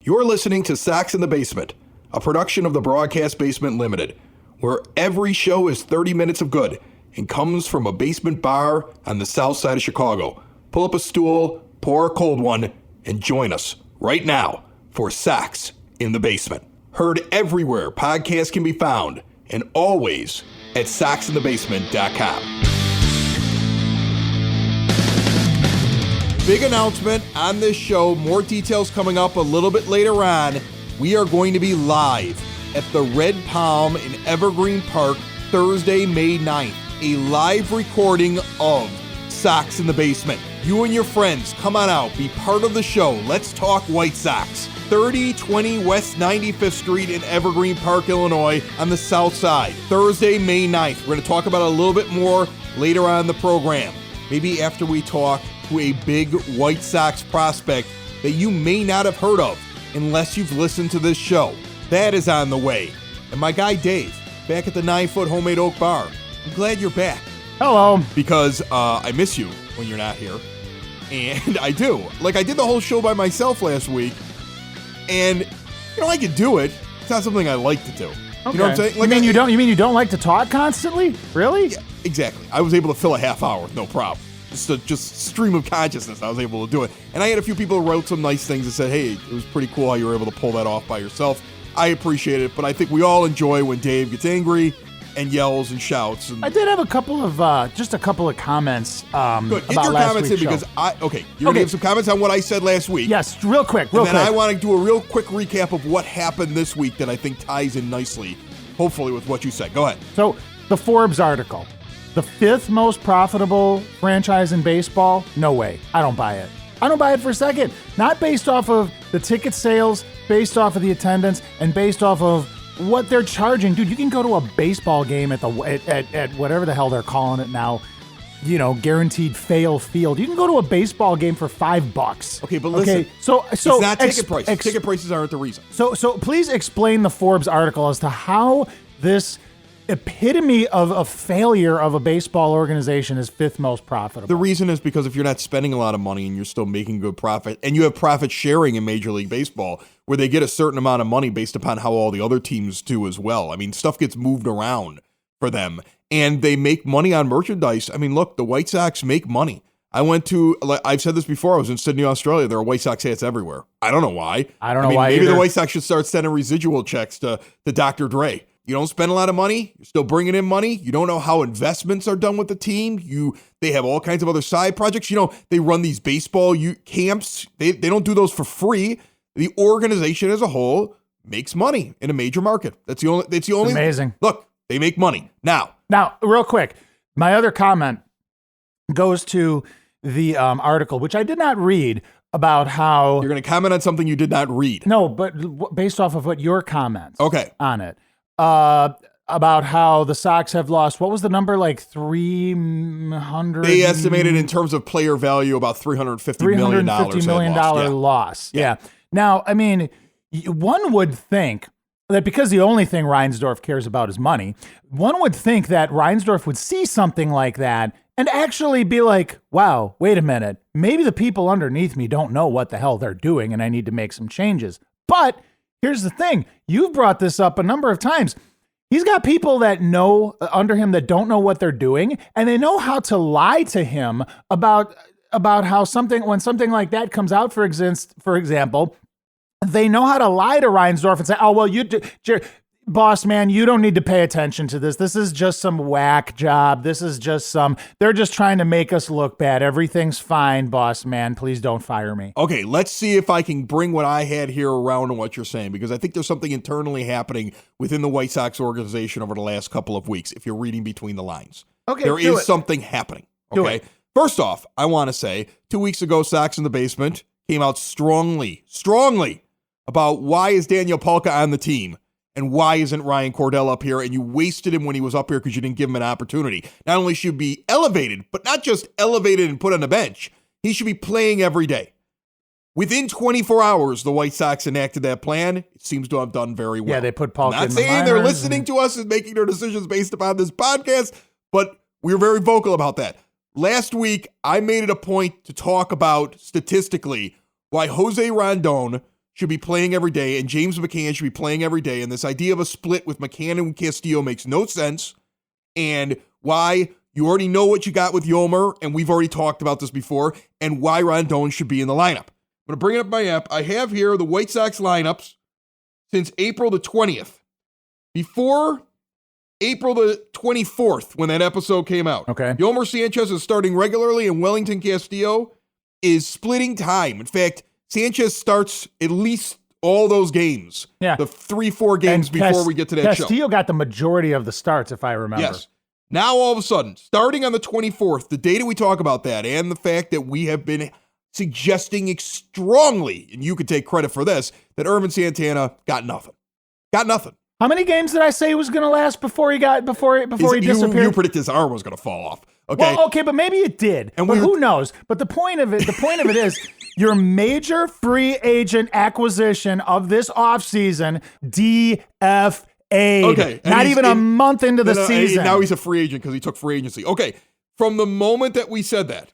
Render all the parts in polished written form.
You're listening to Sox in the Basement, a production of the Broadcast Basement Limited, where every show is 30 minutes of good and comes from a basement bar on the south side of Chicago. Pull up a stool, pour a cold one, and join us right now for Sox in the Basement. Heard everywhere podcasts can be found, and always at soxinthebasement.com. Big announcement on this show. More details coming up a little bit later on. We are going to be live at the Red Palm in Evergreen Park Thursday, May 9th. A live recording of Sox in the Basement. You and your friends, come on out. Be part of the show. Let's talk White Sox. 3020 West 95th Street in Evergreen Park, Illinois on the south side. Thursday, May 9th. We're going to talk about it a little bit more later on in the program. Maybe after we talk to a big White Sox prospect that you may not have heard of unless you've listened to this show. That is on the way. And my guy Dave, back at the 9-foot homemade oak bar. I'm glad you're back. Hello. Because I miss you when you're not here. And I do. Like, I did the whole show by myself last week. And, you know, I could do it. It's not something I like to do. Okay. You know what I'm saying? Like, you mean you don't like to talk constantly? Really? Yeah, exactly. I was able to fill a half hour with no problem. Just stream of consciousness, I was able to do it. And I had a few people who wrote some nice things and said, hey, it was pretty cool how you were able to pull that off by yourself. I appreciate it, but I think we all enjoy when Dave gets angry and yells and shouts. And I did have a couple of comments good. Get about your last comments in week's show. because you're gonna give some comments on what I said last week. Yes, real quick. And then I want to do a real quick recap of what happened this week that I think ties in nicely, hopefully, with what you said. Go ahead. So, the Forbes article. The 5th most profitable franchise in baseball? No way. I don't buy it. I don't buy it for a second. Not based off of the ticket sales, based off of the attendance, and based off of what they're charging. Dude, you can go to a baseball game at whatever the hell they're calling it now. You know, guaranteed fail field. You can go to a baseball game for $5. Okay, but listen. Okay, so it's not ticket prices. Ticket prices aren't the reason. So please explain the Forbes article as to how this epitome of a failure of a baseball organization is 5th most profitable. The reason is because if you're not spending a lot of money and you're still making good profit, and you have profit sharing in Major League Baseball, where they get a certain amount of money based upon how all the other teams do as well. I mean, stuff gets moved around for them, and they make money on merchandise. I mean, look, the White Sox make money. I've said this before, I was in Sydney, Australia. There are White Sox hats everywhere. I don't know why. I don't know why maybe either. The White Sox should start sending residual checks to Dr. Dre. You don't spend a lot of money. You're still bringing in money. You don't know how investments are done with the team. They have all kinds of other side projects. You know, they run these baseball camps. They don't do those for free. The organization as a whole makes money in a major market. That's the only. Amazing. Look, they make money. Now, real quick, my other comment goes to the article, which I did not read, about how you're going to comment on something you did not read. No, but based off of what your comments on it. About how the Sox have lost, what was the number, like 300? They estimated in terms of player value about $350 million loss. Yeah. Now, I mean, one would think that because the only thing Reinsdorf cares about is money, one would think that Reinsdorf would see something like that and actually be like, wow, wait a minute, maybe the people underneath me don't know what the hell they're doing and I need to make some changes. But here's the thing. You've brought this up a number of times. He's got people that know under him that don't know what they're doing, and they know how to lie to him about how when something like that comes out, for example, they know how to lie to Reinsdorf and say, oh, well, boss man, you don't need to pay attention to this. This is just some whack job. This is just they're just trying to make us look bad. Everything's fine, boss man. Please don't fire me. Okay, let's see if I can bring what I had here around to what you're saying, because I think there's something internally happening within the White Sox organization over the last couple of weeks, if you're reading between the lines. Okay, there is something happening. Okay. First off, I want to say 2 weeks ago, Sox in the Basement came out strongly about why is Daniel Palka on the team. And why isn't Ryan Cordell up here? And you wasted him when he was up here because you didn't give him an opportunity. Not only should he be elevated, but not just elevated and put on the bench. He should be playing every day. Within 24 hours, the White Sox enacted that plan. It seems to have done very well. Yeah, they put Palka in the minors. Not saying they're listening to us and making their decisions based upon this podcast, but we were very vocal about that. Last week, I made it a point to talk about statistically why Jose Rondon should be playing every day and James McCann should be playing every day. And this idea of a split with McCann and Castillo makes no sense. And why you already know what you got with Yomer, and we've already talked about this before, and why Rondon should be in the lineup. I'm going to bring it up my app. I have here the White Sox lineups since April the 20th. Before April the 24th, when that episode came out. Okay. Yomer Sanchez is starting regularly, and Wellington Castillo is splitting time. In fact, Sanchez starts at least all those games. Yeah. The 3-4 games before we get to that show. Castillo got the majority of the starts, if I remember. Yes. Now, all of a sudden, starting on the 24th, the day that we talk about that, and the fact that we have been suggesting strongly, and you could take credit for this, that Ervin Santana got nothing. Got nothing. How many games did I say he was going to last before he disappeared? You predicted his arm was going to fall off. Okay. Well, okay, but maybe it did. But who knows? But the point of it is your major free agent acquisition of this offseason, DFA. Okay. Not even a month into the season. Now he's a free agent because he took free agency. Okay. From the moment that we said that,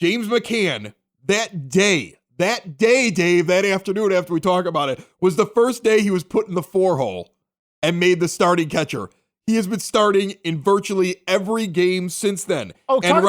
James McCann, that day, Dave, that afternoon after we talk about it, was the first day he was put in the 4-hole and made the starting catcher. He has been starting in virtually every game since then. And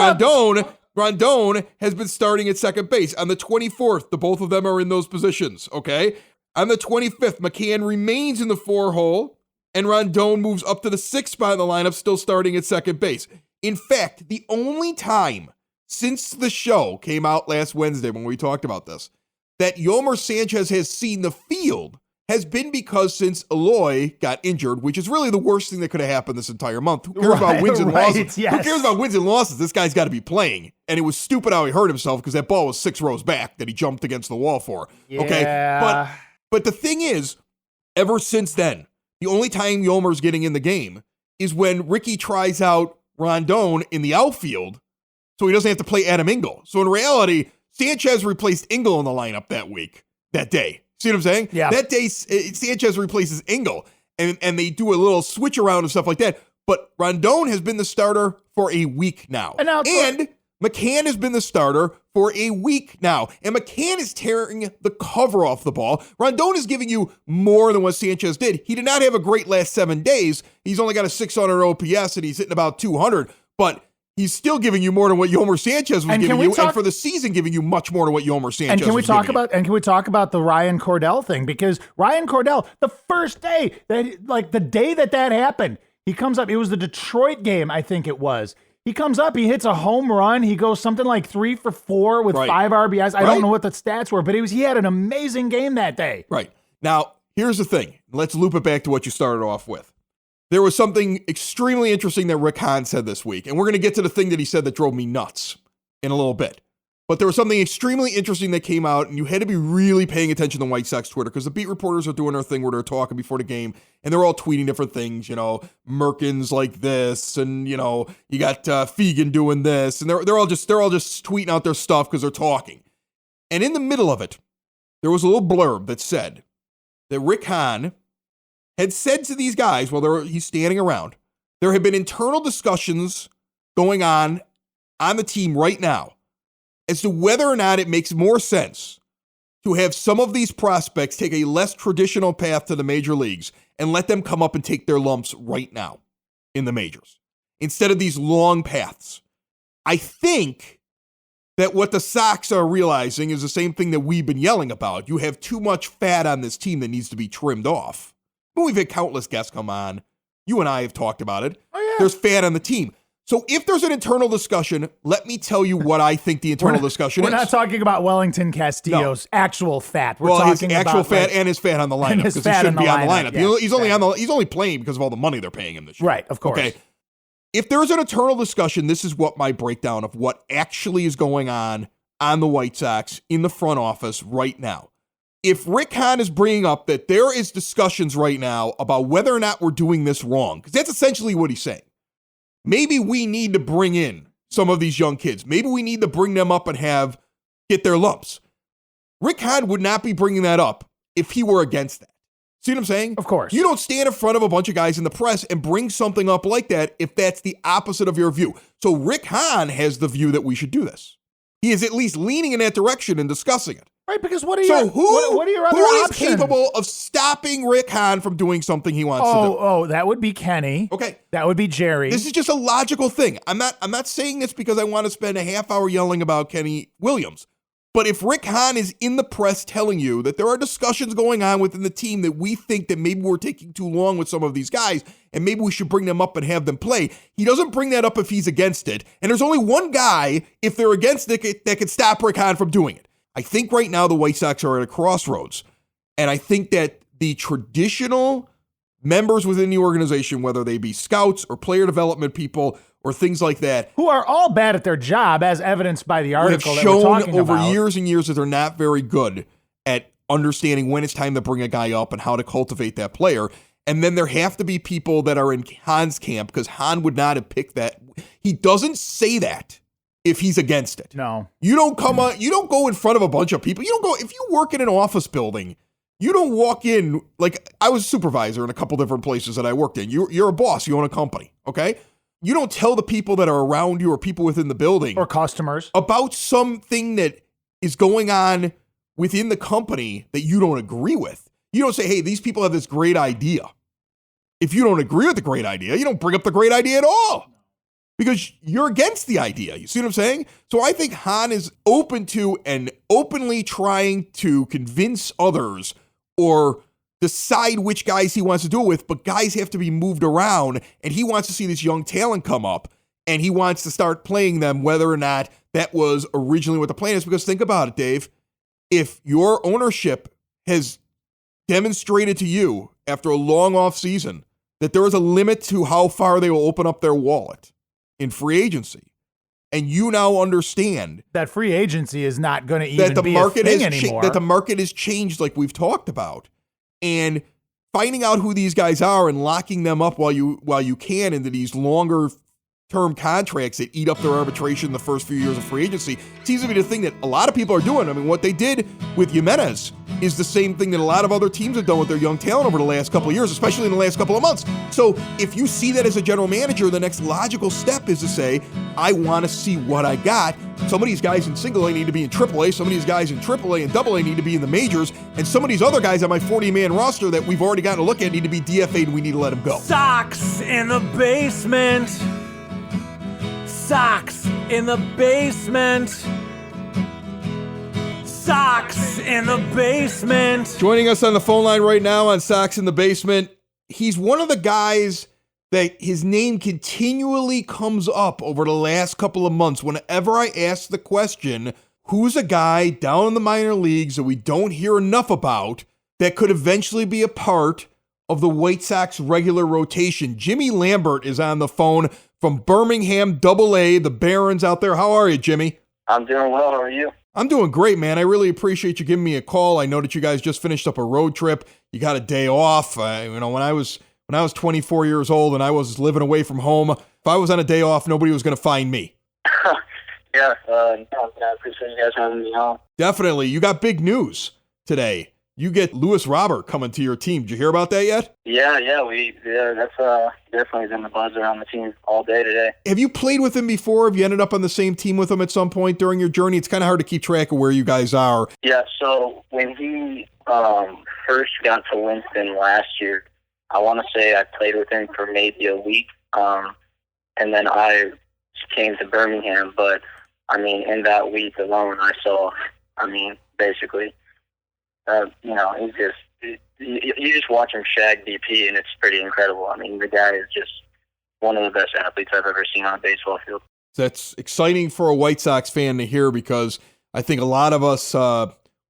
Rondon has been starting at second base. On the 24th, the both of them are in those positions, okay? On the 25th, McCann remains in the 4-hole, and Rondon moves up to the 6th spot in the lineup, still starting at second base. In fact, the only time since the show came out last Wednesday when we talked about this, that Yomer Sanchez has seen the field has been because since Eloy got injured, which is really the worst thing that could have happened this entire month. Who cares about wins and losses? Yes. Who cares about wins and losses? This guy's got to be playing. And it was stupid how he hurt himself because that ball was 6 rows back that he jumped against the wall for. Yeah. Okay. But the thing is, ever since then, the only time Yomer's getting in the game is when Ricky tries out Rondon in the outfield so he doesn't have to play Adam Engel. So in reality, Sanchez replaced Engel in the lineup that day. See what I'm saying? Yeah. That day, Sanchez replaces Engel, and they do a little switch around and stuff like that. But Rondon has been the starter for a week now. And McCann has been the starter for a week now. And McCann is tearing the cover off the ball. Rondon is giving you more than what Sanchez did. He did not have a great last 7 days. He's only got a 600 OPS, and he's hitting about 200. But he's still giving you more than what Yomer Sanchez was giving you, and for the season giving you much more than what Yomer Sanchez was giving you. And can we talk about the Ryan Cordell thing? Because Ryan Cordell, the first day, the day that happened, he comes up, it was the Detroit game, I think it was. He comes up, he hits a home run, he goes something like 3 for 4 with 5 RBIs. I don't know what the stats were, but he had an amazing game that day. Right. Now, here's the thing. Let's loop it back to what you started off with. There was something extremely interesting that Rick Hahn said this week, and we're going to get to the thing that he said that drove me nuts in a little bit. But there was something extremely interesting that came out, and you had to be really paying attention to White Sox Twitter because the beat reporters are doing their thing where they're talking before the game, and they're all tweeting different things, Merkins like this, and, you got Fegan doing this, and they're all just tweeting out their stuff because they're talking. And in the middle of it, there was a little blurb that said that Rick Hahn had said to these guys while he's standing around, there have been internal discussions going on the team right now as to whether or not it makes more sense to have some of these prospects take a less traditional path to the major leagues and let them come up and take their lumps right now in the majors instead of these long paths. I think that what the Sox are realizing is the same thing that we've been yelling about. You have too much fat on this team that needs to be trimmed off. We've had countless guests come on. You and I have talked about it. Oh, yeah. There's fat on the team. So if there's an internal discussion, let me tell you what I think the internal discussion is. We're not talking about Wellington Castillo's actual fat. We're talking his actual fat and his fat on the lineup because he shouldn't be on the lineup. Yes, he's only playing because of all the money they're paying him this year. Right, of course. Okay. If there's an internal discussion, this is what my breakdown of what actually is going on the White Sox in the front office right now. If Rick Hahn is bringing up that there is discussions right now about whether or not we're doing this wrong, because that's essentially what he's saying. Maybe we need to bring in some of these young kids. Maybe we need to bring them up and get their lumps. Rick Hahn would not be bringing that up if he were against that. See what I'm saying? Of course. You don't stand in front of a bunch of guys in the press and bring something up like that if that's the opposite of your view. So Rick Hahn has the view that we should do this. He is at least leaning in that direction and discussing it. Right, because what are So your what are your other who is options? capable of stopping Rick Hahn from doing something he wants to do? Oh, that would be Kenny. Okay. That would be Jerry. This is just a logical thing. I'm not saying this because I want to spend a half hour yelling about Kenny Williams. But if Rick Hahn is in the press telling you that there are discussions going on within the team that we think that maybe we're taking too long with some of these guys and maybe we should bring them up and have them play, he doesn't bring that up if he's against it. And there's only one guy, if they're against it, that could stop Rick Hahn from doing it. I think right now the White Sox are at a crossroads. And I think that the traditional members within the organization, whether they be scouts or player development people or things like that, who are all bad at their job, as evidenced by the article have that we're talking shown over about. years and years that they're not very good at understanding when it's time to bring a guy up and how to cultivate that player. And then there have to be people that are in Hahn's camp because Hahn would not have picked that. He doesn't say that if he's against it. No. You don't come on, you don't go in front of a bunch of people. You don't go, if you work in an office building, you don't walk in, like I was a supervisor in a couple different places that I worked in. You're a boss, you own a company, okay? You don't tell the people that are around you or people within the building Or customers. about something that is going on within the company that you don't agree with. You don't say, hey, these people have this great idea. If you don't agree with the great idea, you don't bring up the great idea at all because you're against the idea. You see what I'm saying? So I think Hahn is open to and openly trying to convince others or decide which guys he wants to do it with, but guys have to be moved around, and he wants to see this young talent come up, and he wants to start playing them whether or not that was originally what the plan is. Because think about it, Dave. If your ownership has demonstrated to you after a long off season that there is a limit to how far they will open up their wallet in free agency, and you now understand that free agency is not going to even that be a thing anymore. that the market has changed like we've talked about, and finding out who these guys are and locking them up while you can into these longer term contracts that eat up their arbitration the first few years of free agency seems to be the thing that a lot of people are doing. I mean, what they did with Jimenez is the same thing that a lot of other teams have done with their young talent over the last couple of years, especially in the last couple of months. So if you see that as a general manager, the next logical step is to say, I want to see what I got. Some of these guys in single A need to be in triple A. Some of these guys in triple A and double A need to be in the majors. And some of these other guys on my 40-man roster that we've already gotten a look at need to be DFA'd and we need to let them go. Socks in the basement. Socks in the basement. Socks in the basement. Joining us on the phone line right now on Sox in the Basement, he's one of the guys that his name continually comes up over the last couple of months. Whenever I ask the question, who's a guy down in the minor leagues that we don't hear enough about that could eventually be a part of the White Sox regular rotation? Jimmy Lambert is on the phone from Birmingham AA, the Barons out there. How are you, Jimmy? I'm doing well. How are you? I'm doing great, man. I really appreciate you giving me a call. I know that you guys just finished up a road trip. You got a day off. When I was 24 years old and I was living away from home, if I was on a day off, nobody was going to find me. Yeah, I appreciate you guys having me on. Definitely. You got big news today. You get Lewis Robert coming to your team. Did you hear about that yet? Yeah, that's definitely been the buzz around the team all day today. Have you played with him before? Have you ended up on the same team with him at some point during your journey? It's kind of hard to keep track of where you guys are. Yeah, so when he first got to Winston last year, I want to say I played with him for maybe a week, and then I came to Birmingham. But, I mean, in that week alone, I saw, basically... you just watch him shag BP, and it's pretty incredible. I mean, the guy is just one of the best athletes I've ever seen on a baseball field. That's exciting for a White Sox fan to hear because I think a lot of us,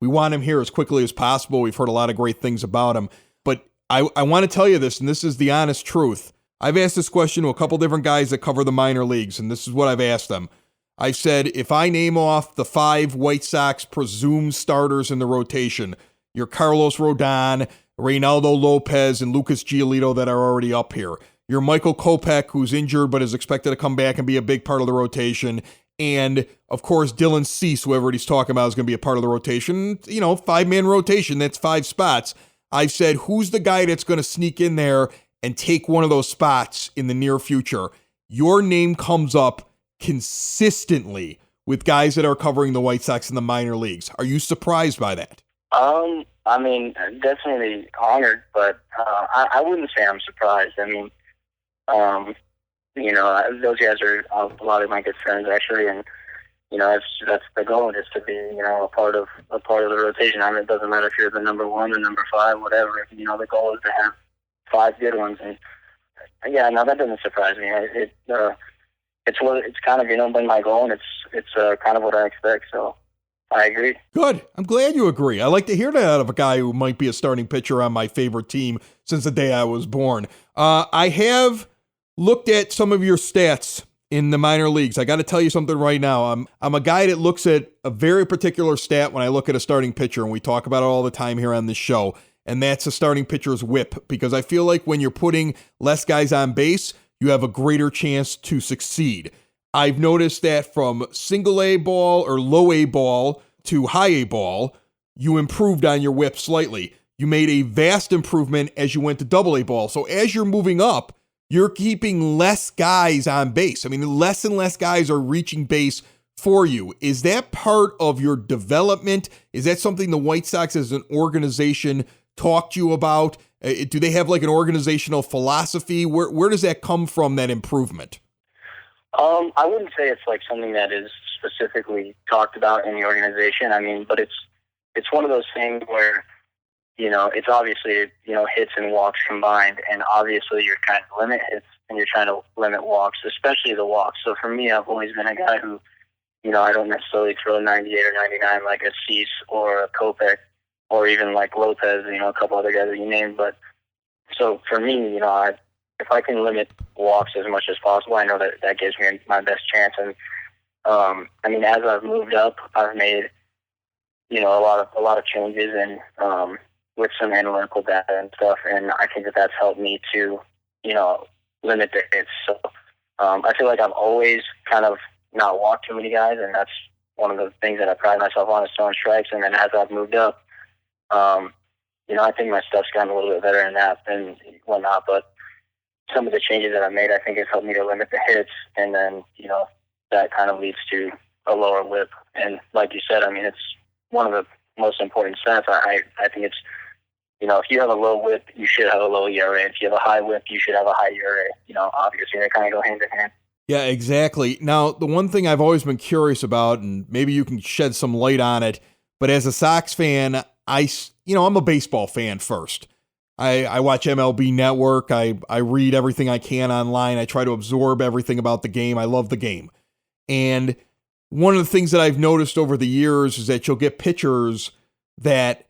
we want him here as quickly as possible. We've heard a lot of great things about him. But I want to tell you this, and this is the honest truth. I've asked this question to a couple different guys that cover the minor leagues, and this is what I've asked them. I said, if I name off the 5 White Sox presumed starters in the rotation, your Carlos Rodon, Reynaldo Lopez, and Lucas Giolito that are already up here. Your Michael Kopech, who's injured but is expected to come back and be a big part of the rotation. And, of course, Dylan Cease, whoever he's talking about, is going to be a part of the rotation. 5-man rotation, that's 5 spots. I've said, who's the guy that's going to sneak in there and take one of those spots in the near future? Your name comes up consistently with guys that are covering the White Sox in the minor leagues. Are you surprised by that? I mean, definitely honored, but I wouldn't say I'm surprised. I mean, those guys are a lot of my good friends actually, and that's the goal, is to be a part of the rotation. I mean, it doesn't matter if you're the number 1 or number 5, whatever. The goal is to have 5 good ones, and yeah, no, that doesn't surprise me. It's kind of been my goal, and it's kind of what I expect. So I agree. Good. I'm glad you agree. I like to hear that out of a guy who might be a starting pitcher on my favorite team since the day I was born. I have looked at some of your stats in the minor leagues. I got to tell you something right now. I'm a guy that looks at a very particular stat when I look at a starting pitcher, and we talk about it all the time here on this show, and that's a starting pitcher's whip, because I feel like when you're putting less guys on base, you have a greater chance to succeed. I've noticed that from single A ball or low A ball to high A ball, you improved on your whip slightly. You made a vast improvement as you went to double A ball. So as you're moving up, you're keeping less guys on base. I mean, less and less guys are reaching base for you. Is that part of your development? Is that something the White Sox as an organization talked to you about? Do they have like an organizational philosophy? Where does that come from, that improvement? I wouldn't say it's like something that is specifically talked about in the organization. I mean, but it's one of those things where, it's obviously, hits and walks combined, and obviously you're trying to limit hits and you're trying to limit walks, especially the walks. So for me, I've always been a guy who, I don't necessarily throw 98 or 99 like a Cease or a Kopech or even like Lopez, a couple other guys that you named. But so for me, if I can limit walks as much as possible, I know that gives me my best chance. And I mean, as I've moved up, I've made a lot of changes and with some analytical data and stuff, and I think that's helped me to limit the hits. So I feel like I've always kind of not walked too many guys, and that's one of the things that I pride myself on, is throwing strikes. And then as I've moved up, I think my stuff's gotten a little bit better in that and whatnot, but some of the changes that I made, I think, has helped me to limit the hits, and then, that kind of leads to a lower whip. And like you said, I mean, it's one of the most important stats. I think it's, if you have a low whip, you should have a low ERA. If you have a high whip, you should have a high ERA. Obviously they kind of go hand in hand. Yeah, exactly. Now, the one thing I've always been curious about, and maybe you can shed some light on it, but as a Sox fan, I'm a baseball fan first. I watch MLB Network. I read everything I can online. I try to absorb everything about the game. I love the game. And one of the things that I've noticed over the years is that you'll get pitchers that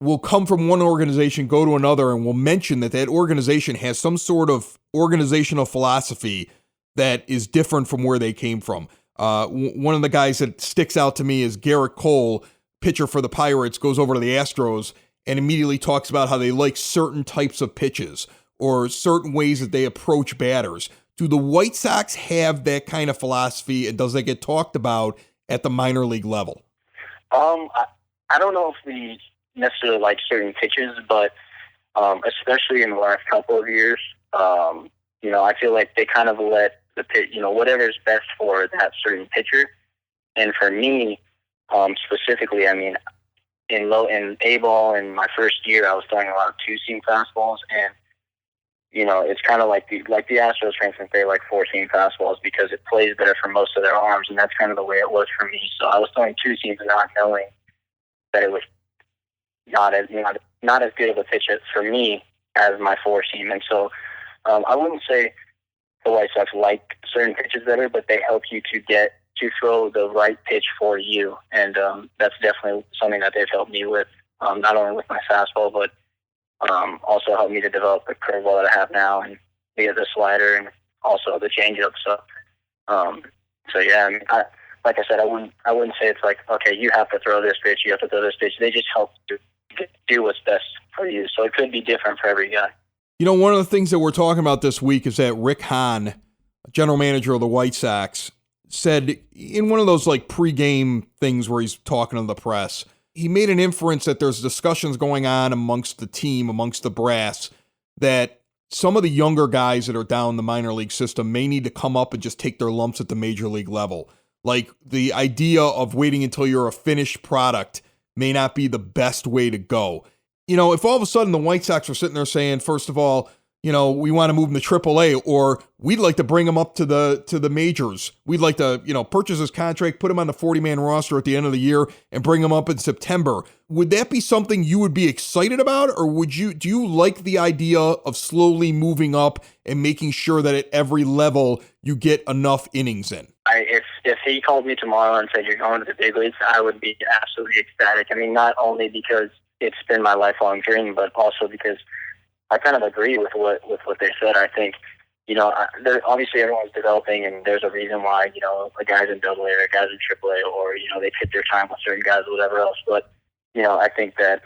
will come from one organization, go to another, and will mention that organization has some sort of organizational philosophy that is different from where they came from. One of the guys that sticks out to me is Garrett Cole, pitcher for the Pirates, goes over to the Astros and immediately talks about how they like certain types of pitches or certain ways that they approach batters. Do the White Sox have that kind of philosophy, and does that get talked about at the minor league level? I don't know if we necessarily like certain pitches, but especially in the last couple of years, I feel like they kind of let the pitch, whatever's best for that certain pitcher. And for me, specifically, I mean, in A ball in my first year, I was throwing a lot of 2-seam fastballs, and it's kind of like the Astros, for instance, they like 4-seam fastballs because it plays better for most of their arms, and that's kind of the way it was for me. So I was throwing 2-seams not knowing that it was not as good of a pitch for me as my 4-seam. And so I wouldn't say the White Sox like certain pitches better, but they help you to throw the right pitch for you. And that's definitely something that they've helped me with, not only with my fastball, but also helped me to develop the curveball that I have now, and via the slider and also the changeup. So yeah, I mean, like I said, I wouldn't say it's like, okay, you have to throw this pitch, you have to throw this pitch. They just help to do what's best for you. So it could be different for every guy. One of the things that we're talking about this week is that Rick Hahn, general manager of the White Sox, said in one of those like pregame things where he's talking to the press, he made an inference that there's discussions going on amongst the team, amongst the brass, that some of the younger guys that are down the minor league system may need to come up and just take their lumps at the major league level. like the idea of waiting until you're a finished product may not be the best way to go. If all of a sudden the White Sox are sitting there saying, first of all, we want to move him to AAA, or we'd like to bring him up to the majors. We'd like to, purchase his contract, put him on the 40-man roster at the end of the year, and bring him up in September. Would that be something you would be excited about, or do you like the idea of slowly moving up and making sure that at every level you get enough innings in? If he called me tomorrow and said you're going to the big leagues, I would be absolutely ecstatic. I mean, not only because it's been my lifelong dream, but also because I kind of agree with what they said. I think, obviously everyone's developing, and there's a reason why, a guy's in AA or a guy's in AAA, or, they fit their time with certain guys or whatever else. But, I think that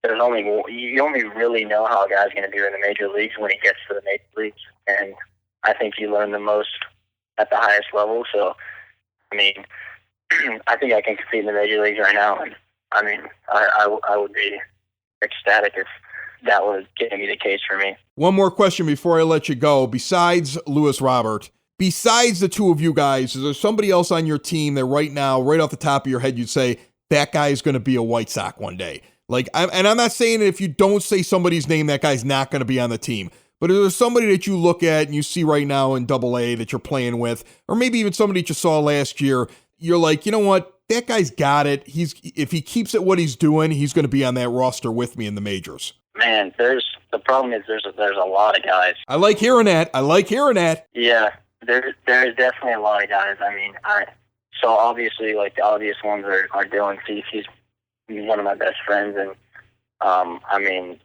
you only really know how a guy's going to do in the major leagues when he gets to the major leagues. And I think you learn the most at the highest level. So, I mean, I think I can compete in the major leagues right now. And, I mean, I would be ecstatic if that was getting me the case for me. One more question before I let you go. Besides Lewis Robert, besides the two of you guys, is there somebody else on your team that right now, right off the top of your head, you'd say that guy is going to be a White Sox one day? I'm not saying that if you don't say somebody's name, that guy's not going to be on the team. But is there somebody that you look at and you see right now in AA that you're playing with, or maybe even somebody that you saw last year, you're like, you know what? That guy's got it. If he keeps at what he's doing, he's going to be on that roster with me in the majors. Man, the problem is there's a lot of guys. I like hearing that. Yeah, there's definitely a lot of guys. I mean, so obviously, like, the obvious ones are Dylan Cease. He's one of my best friends, and I mean,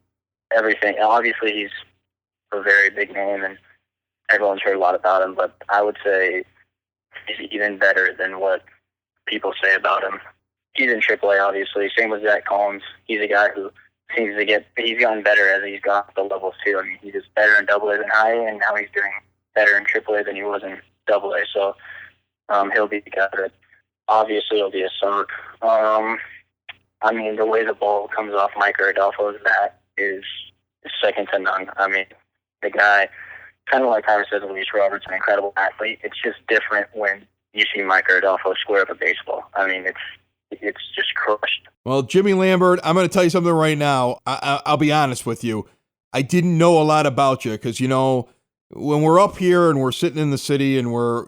everything. Obviously, he's a very big name, and everyone's heard a lot about him. But I would say he's even better than what people say about him. He's in AAA, obviously. Same with Zach Collins. He's a guy who he's gotten better as he's got the levels too. I mean, he's just better in AA than I, and now he's doing better in AAA than he was in AA. So he'll be the guy that obviously will be a Sox. I mean, the way the ball comes off Mike Rodolfo's bat is second to none. I mean, the guy, kind of like Tyler says, Luis Roberts, an incredible athlete. It's just different when you see Mike Rodolfo square up a baseball. I mean, it's just crushed. Well, Jimmy Lambert, I'm going to tell you something right now. I'll be honest with you. I didn't know a lot about you because, when we're up here and we're sitting in the city and we're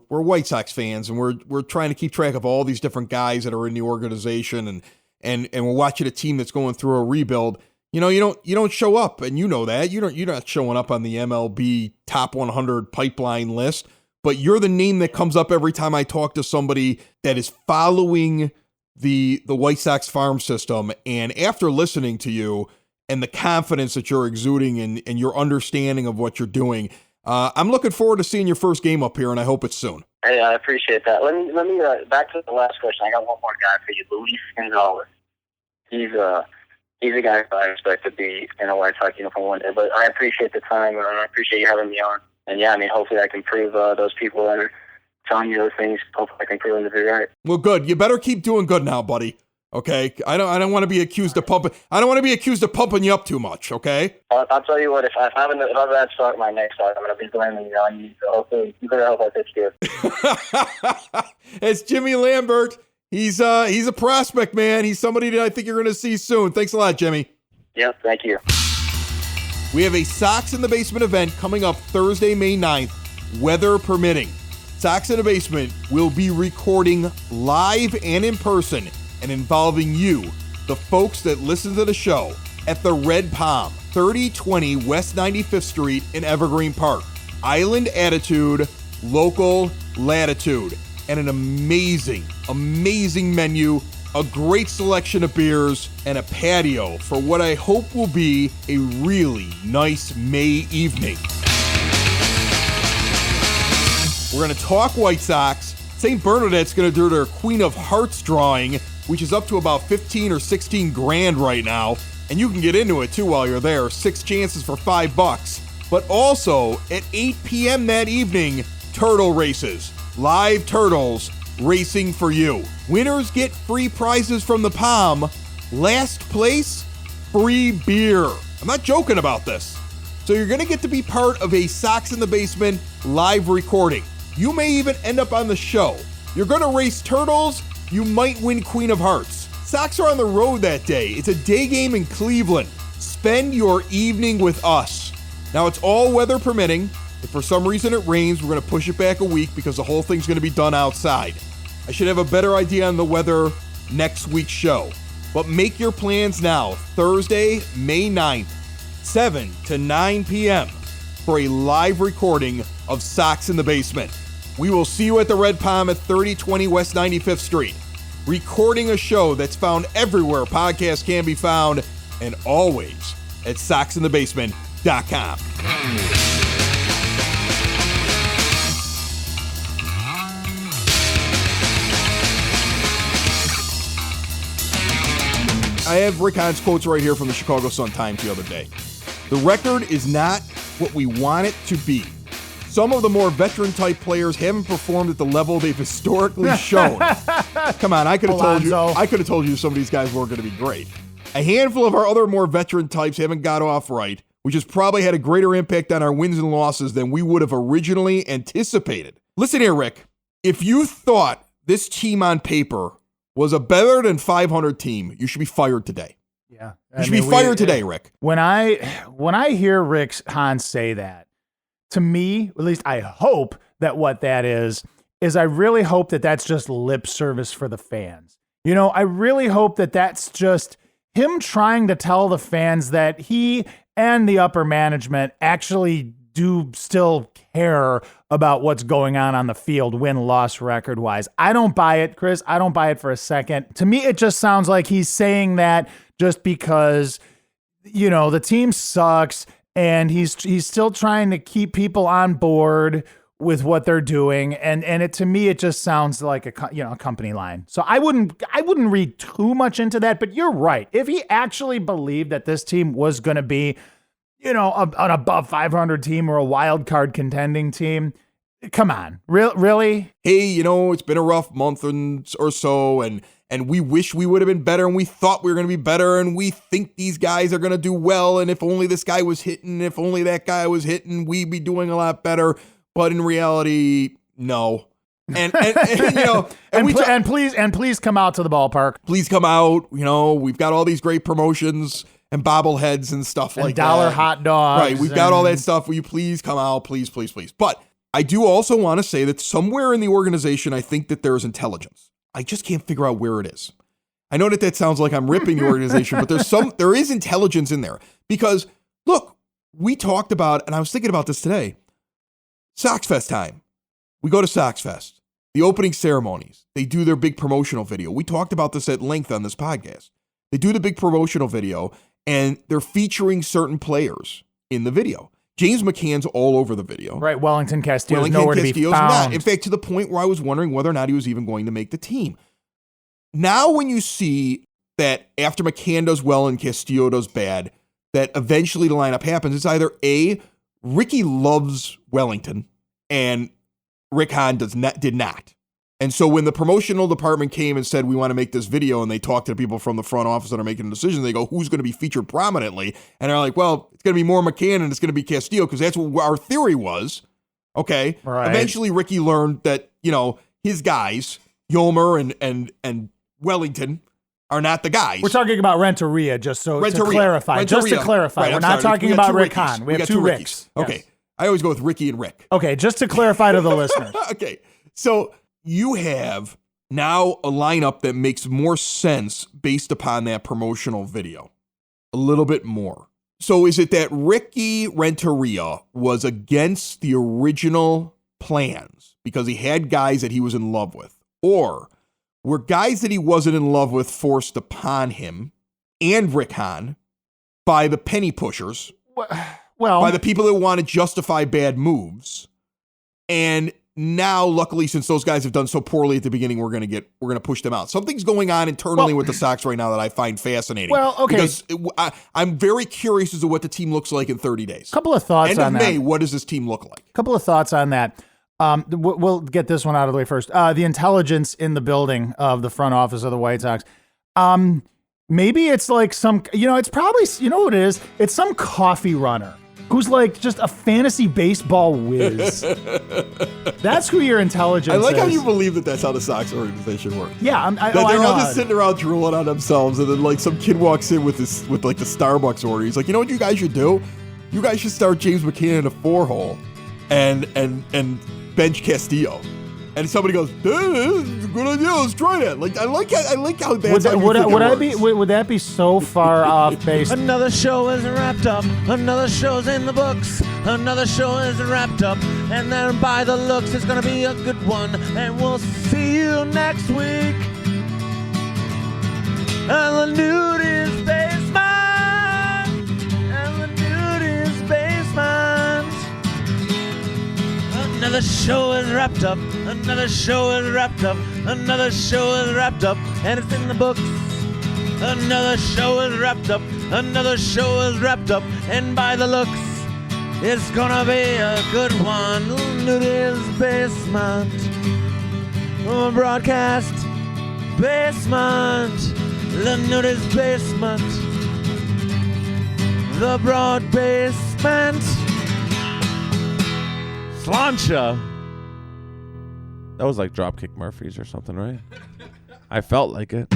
White Sox fans and we're trying to keep track of all these different guys that are in the organization and we're watching a team that's going through a rebuild. You don't show up, and that you're not showing up on the MLB top 100 pipeline list. But you're the name that comes up every time I talk to somebody that is following the White Sox farm system. And after listening to you and the confidence that you're exuding and your understanding of what you're doing, I'm looking forward to seeing your first game up here, and I hope it's soon. Hey, I appreciate that. Let me back to the last question. I got one more guy for you, Luis Gonzalez. He's a guy who I expect to be in a White Sox uniform one day. But I appreciate the time, and I appreciate you having me on. And yeah, I mean, hopefully I can prove those people that are telling you those things. Hopefully I can prove them to be right. Well, good. You better keep doing good now, buddy. Okay, I don't want to be accused of pumping. I don't want to be accused of pumping you up too much. Okay. I'll tell you what. If I have that start my next start, I'm going to be blaming you on you. So hopefully you better help I pitch good. It's Jimmy Lambert. He's a prospect, man. He's somebody that I think you're going to see soon. Thanks a lot, Jimmy. Yep. Thank you. We have a Sox in the Basement event coming up Thursday, May 9th, weather permitting. Sox in the Basement will be recording live and in person and involving you, the folks that listen to the show, at the Red Palm, 3020 West 95th Street in Evergreen Park. Island attitude, local latitude, and an amazing menu, a great selection of beers, and a patio for what I hope will be a really nice May evening. We're going to talk White Sox. St. Bernadette's going to do their Queen of Hearts drawing, which is up to about 15 or 16 grand right now. And you can get into it too while you're there. 6 chances for $5. But also at 8 p.m. that evening, turtle races. Live turtles racing for you. Winners get free prizes from the Palm. Last place, free beer. I'm not joking about this. So you're going to get to be part of a Sox in the Basement live recording. You may even end up on the show. You're going to race turtles, you might win Queen of Hearts. Sox are on the road that day. It's a day game in Cleveland. Spend your evening with us. Now, it's all weather permitting. If for some reason it rains, we're going to push it back a week because the whole thing's going to be done outside. I should have a better idea on the weather next week's show. But make your plans now. Thursday, May 9th, 7 to 9 p.m. for a live recording of Sox in the Basement. We will see you at the Red Palm at 3020 West 95th Street. Recording a show that's found everywhere podcasts can be found and always at soxinthebasement.com. I have Rick Hahn's quotes right here from the Chicago Sun-Times the other day. The record is not what we want it to be. Some of the more veteran-type players haven't performed at the level they've historically shown. Come on, I could have told you some of these guys weren't going to be great. A handful of our other more veteran types haven't got off right, which has probably had a greater impact on our wins and losses than we would have originally anticipated. Listen here, Rick. If you thought this team on paper was a better than 500 team, you should be fired today. Yeah, you should be fired today, Rick. When I hear Rick Hahn say that, to me, at least I hope that what that is I really hope that that's just lip service for the fans. You know, I really hope that that's just him trying to tell the fans that he and the upper management actually do still care about what's going on the field, win-loss record-wise. I don't buy it, Chris. I don't buy it for a second. To me, it just sounds like he's saying that just because, you know, the team sucks and he's still trying to keep people on board with what they're doing. And it, to me, it just sounds like a company line. So I wouldn't read too much into that, but you're right. If he actually believed that this team was going to be, you know, an above 500 team or a wild card contending team, come on, really? Hey, you know, it's been a rough month or so, and we wish we would have been better, and we thought we were going to be better, and we think these guys are going to do well, and if only this guy was hitting, if only that guy was hitting, we'd be doing a lot better. But in reality, no. And you know, and please come out to the ballpark. Please come out. You know, we've got all these great promotions and bobbleheads and stuff like that. $1 hot dogs. Right, we've got all that stuff. Will you please come out? Please, please, please. But I do also want to say that somewhere in the organization, I think that there is intelligence. I just can't figure out where it is. I know that sounds like I'm ripping the organization, but there is intelligence in there. Because, look, we talked about, and I was thinking about this today, Sox Fest time. We go to Sox Fest. The opening ceremonies. They do their big promotional video. We talked about this at length on this podcast. They do the big promotional video, and they're featuring certain players in the video. James McCann's all over the video. Right, Wellington Castillo's nowhere to be found. Not. In fact, to the point where I was wondering whether or not he was even going to make the team. Now when you see that after McCann does well and Castillo does bad, that eventually the lineup happens, it's either A, Ricky loves Wellington, and Rick Hahn did not. And so when the promotional department came and said, we want to make this video, and they talked to the people from the front office that are making the decisions, they go, who's going to be featured prominently? And they're like, well, it's going to be more McCann and it's going to be Castillo, because that's what our theory was. Okay. Right. Eventually, Ricky learned that, you know, his guys, Yomer and Wellington, are not the guys. We're talking about Renteria, just to clarify. Right, we're not talking about Rick Hahn. We have two Ricks. Okay. Yes. I always go with Ricky and Rick. Okay, just to clarify to the listeners. Okay. So you have now a lineup that makes more sense based upon that promotional video. A little bit more. So is it that Ricky Renteria was against the original plans because he had guys that he was in love with? Or were guys that he wasn't in love with forced upon him and Rick Hahn by the penny pushers? Well, by the people that want to justify bad moves. And now, luckily, since those guys have done so poorly at the beginning, we're going to push them out. Something's going on internally with the Sox right now that I find fascinating. Well, okay. Because I'm very curious as to what the team looks like in 30 days. Couple of thoughts on that. End of May, what does this team look like? Couple of thoughts on that. We'll get this one out of the way first. The intelligence in the building of the front office of the White Sox. Maybe it's like some, it's probably, what it is? It's some coffee runner who's like just a fantasy baseball whiz. That's who your intelligence is. I like how you believe that that's how the Sox organization works. Yeah, They're all just sitting around drooling on themselves, and then like some kid walks in with like the Starbucks order. He's like, you know what you guys should do? You guys should start James McCann in a 4-hole, and bench Castillo. And somebody goes, "This is a good idea. Let's try that." Like I like how that's would that be so far off base? Another show isn't wrapped up. Another show's in the books. Another show isn't wrapped up. And then by the looks, it's gonna be a good one. And we'll see you next week. And the nude is basement. And the nude is basement. Another show is wrapped up. Another show is wrapped up. Another show is wrapped up. And it's in the books. Another show is wrapped up. Another show is wrapped up. And by the looks, it's gonna be a good one. Nudie's Basement. Broadcast Basement. The Nudie's Basement. The Broad Basement. Slancha. That was like Dropkick Murphys or something, right? I felt like it.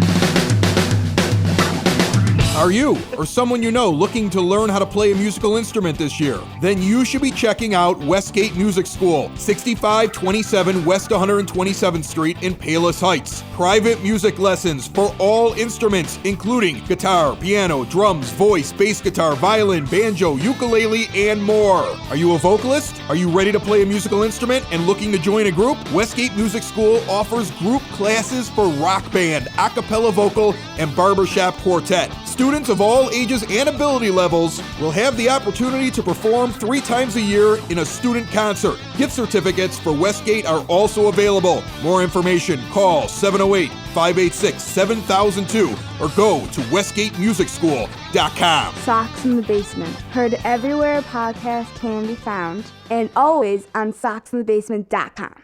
Are you or someone you know looking to learn how to play a musical instrument this year? Then you should be checking out Westgate Music School, 6527 West 127th Street in Palos Heights. Private music lessons for all instruments, including guitar, piano, drums, voice, bass guitar, violin, banjo, ukulele, and more. Are you a vocalist? Are you ready to play a musical instrument and looking to join a group? Westgate Music School offers group classes for rock band, a cappella vocal, and barbershop quartet. Students of all ages and ability levels will have the opportunity to perform 3 times a year in a student concert. Gift certificates for Westgate are also available. More information, call 708-586-7002 or go to westgatemusicschool.com. Socks in the Basement. Heard everywhere a podcast can be found and always on socksinthebasement.com.